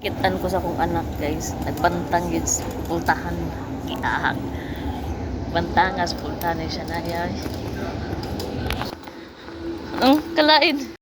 Kitan ko sa akong anak guys. Nagbantang yun sa pultahan. Giahag. Bantangas pultahan na siya na guys. Ang kalain.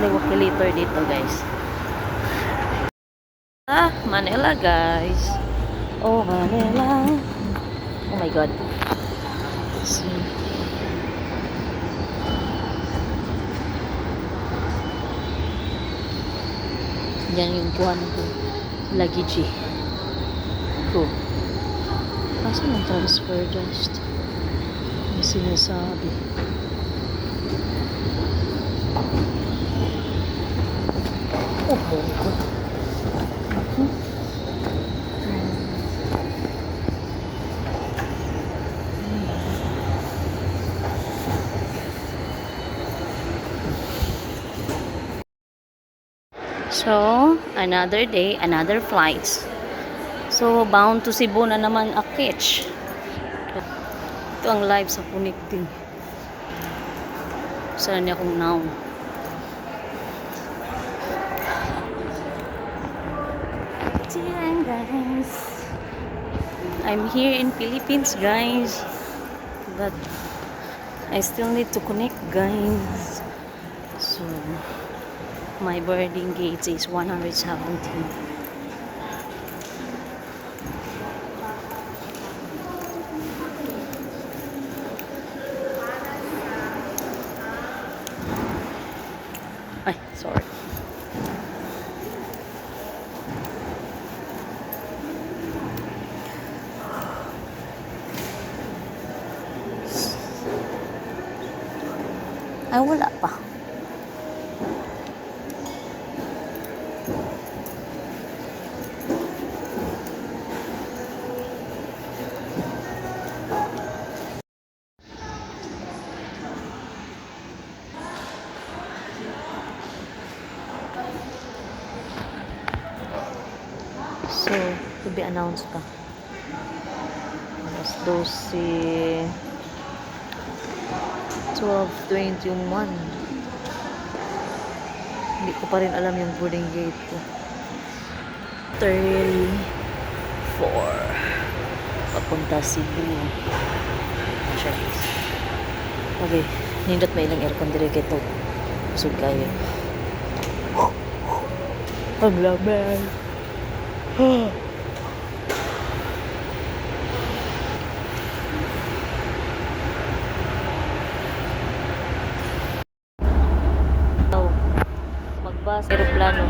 May wakilitor dito guys. Manila guys. Oh Manila. Oh my god. So, yan yung kuhan ko. Luggage ko. Kaso ng transfer just. May sinasabi. Oh my god. So, another day, another flights. So, bound to Cebu na naman Akich. Ito ang live sa connecting. Saan niya kung now? Guys, I'm here in Philippines guys, but I still need to connect guys. So my boarding gate is 117. Ay, sorry. Ay, wala pa. So, to be announced pa. Alas 12. 12:21. Hindi ko pa rin alam yung boarding gate ko. 34. Papunta Cebu. Okay. Nindot may ilang aircon dire kito. Busog kayo. Ang lamig. Magbas, aeroplano.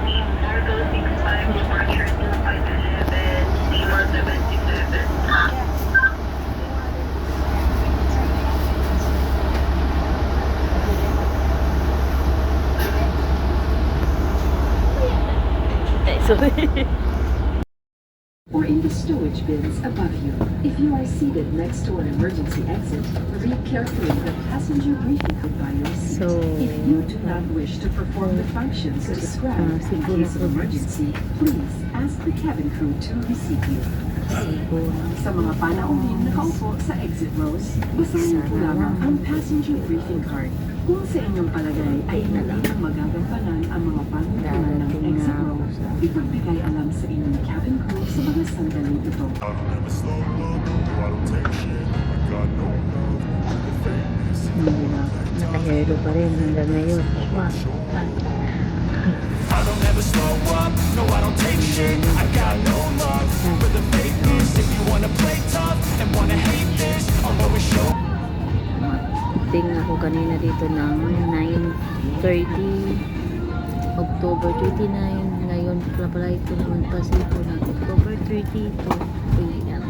Sorry. Or in the stowage bins above you. If you are seated next to an emergency exit, read carefully the passenger briefing by your seat. If you do not wish to perform the functions described in case of emergency, please ask the cabin crew to receive you. Sa mga panauhin nakaupo sa exit rows, basahin po lamang ang passenger briefing card. Kung sa inyong palagay ay hindi na magagampanan ang mga pangunahan ng exit row, ipagbigay alam sa inyong cabin crew sa mga sandaling ito. Hindi na. Nakahero pa rin hanggang ngayon. I don't ever slow up, no I don't take shit. I got no love for the fakeness. If you wanna play tough and wanna hate this, I'll always show. Ting ako kanina dito ng 9:30 October 29. Ngayon pala ito naman pasipo ng October 32 AM.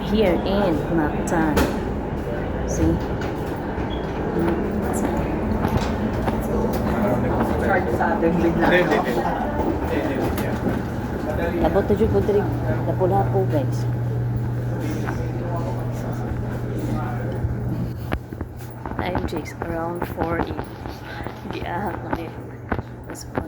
here in Mactan. See? Labot na dyan po diri. Lapo-lapo guys. Time checks around 4 a.m. Giahak na rin. Mas 4.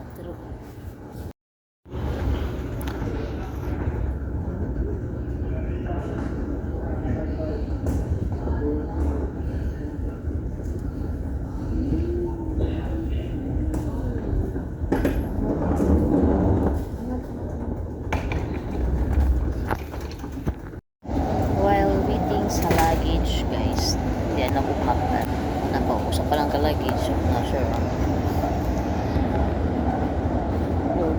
While waiting sa luggage, guys, hindi na nakuha na. Napausap pa lang ka luggage. Not sure.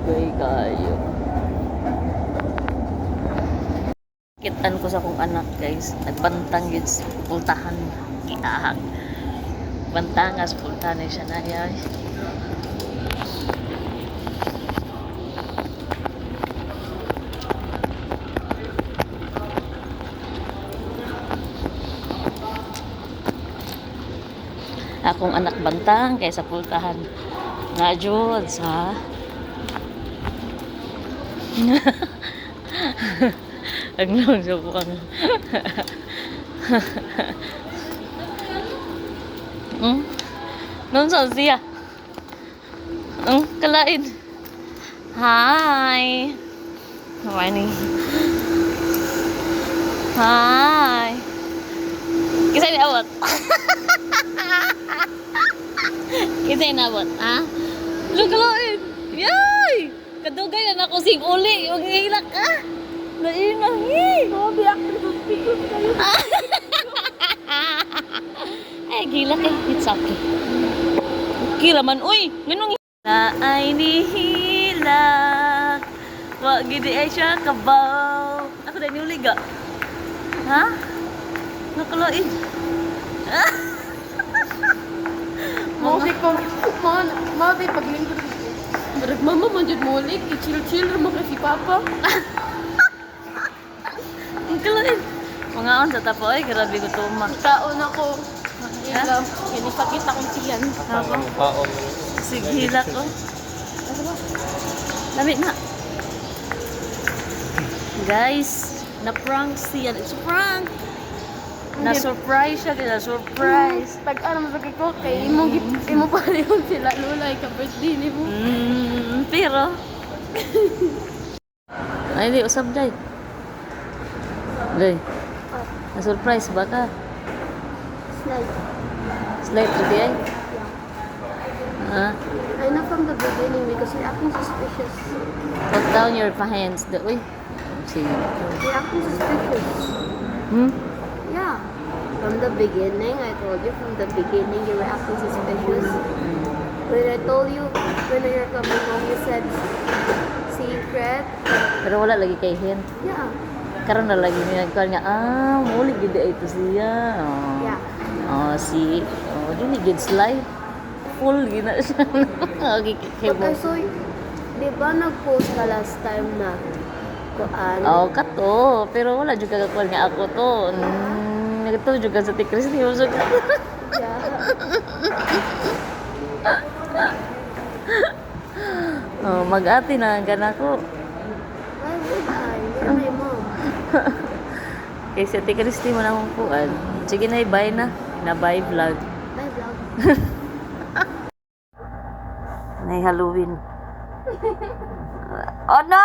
Okay, kayo. Kitaan ko sa akong anak, guys. Nagbantang yun sa pultahan. Kiahang. Bantangas, pultahan siya na yan. Akong anak bantang kaysa pultahan na jud sa ang lang sa buwang non sa siya kalain. Hi morning. Hi kisah ni awat. Kita inabot, ha? Lugaloin! Yay! Kadugay na ako sing uli. Yung hilak, ha? Nainang, eh! Mabi ako nagpikot kayo. Ay, gilak eh. It's okay. Okay raman, uy! Ganun na ay nihilak. Wag gidi ay siya kabaw. Ako na niuliga. Ha? Nakaloin. Maudi ko, maudi paglingkod ko. Marag mama manjud mulik, i-chill-chill mo kasi papa. Ang kalain. Mga on sa tapo ay grabe ko tumak. Taon ako. Ilam, inisakit akong tiyan. Habang sige hilak ko. Lamit na. Guys, na-prank siya. It's a prank. Na-surprise siya. Kina-surprise. Tag-ano mo ko, kay imo pa rin sila lulay ka birthday ni mo. Pero ay di usab day. Day. Na-surprise ba ka? Slide. Slide to ay. I know from the beginning because you're acting suspicious. Put down your hands. Uy. Sige. You're acting suspicious. Yeah. From the beginning, I told you from the beginning you were acting suspicious. When I told you when you're coming home, you said secret. Pero wala lagi kay hen. Yeah. Karon na lagi niya nga muli gid ito siya. Oh. Yeah. Oh, si dili gid slide. Full gina siya. Okay, kay But I saw you, di ba nag-post ka last time na kuan? Oh, kato. Pero wala jud kagakuan nga ako to. Nagto jud ka sa tikris ni usog. Yeah. Oh, mag-ati na ang gana ko. Why would I? You're my mom. Kay si Ate Christy mo na akong kuan. Sige na, bye na. Na-bye vlog. Bye vlog. Nay Halloween. Oh no!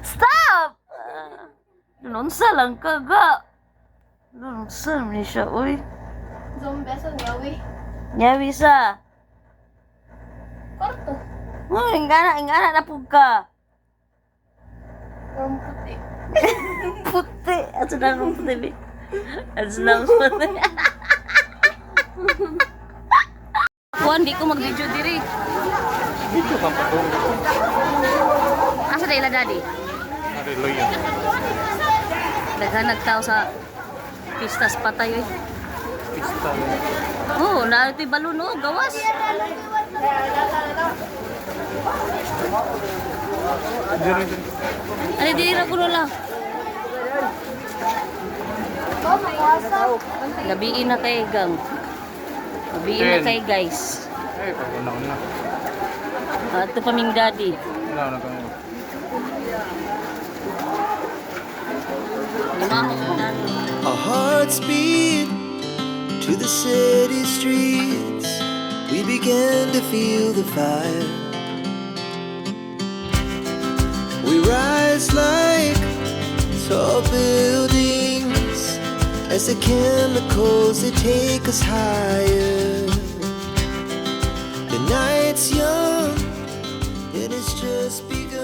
Stop! Nunsa lang ka ga. Nunsa ni siya, uy. Zombie sa niyawi. Nyawi sa. Kwarto. Ingana na pug ka. Ang puti. Puti. At na nung puti. At na puti. Kuan, di ko mag-video diri. Dito ka pa doon. Asa na ila daddy? Ari loyan. Naghanag tao sa pistas patay eh. Pista. Oh, naati balon oh, gawas. Diri, diri. Ano, di na ko lang. Oh, may wasa. Gabiin na kay gang. Gabiin na kay guys. Eh, pag una-una. Ito pa ming daddy. Una-una kami. Lima ko ng daddy. Our hearts beat to the city streets. We began to feel the fire. We rise like tall buildings as the chemicals they take us higher. The night's young, it has just begun.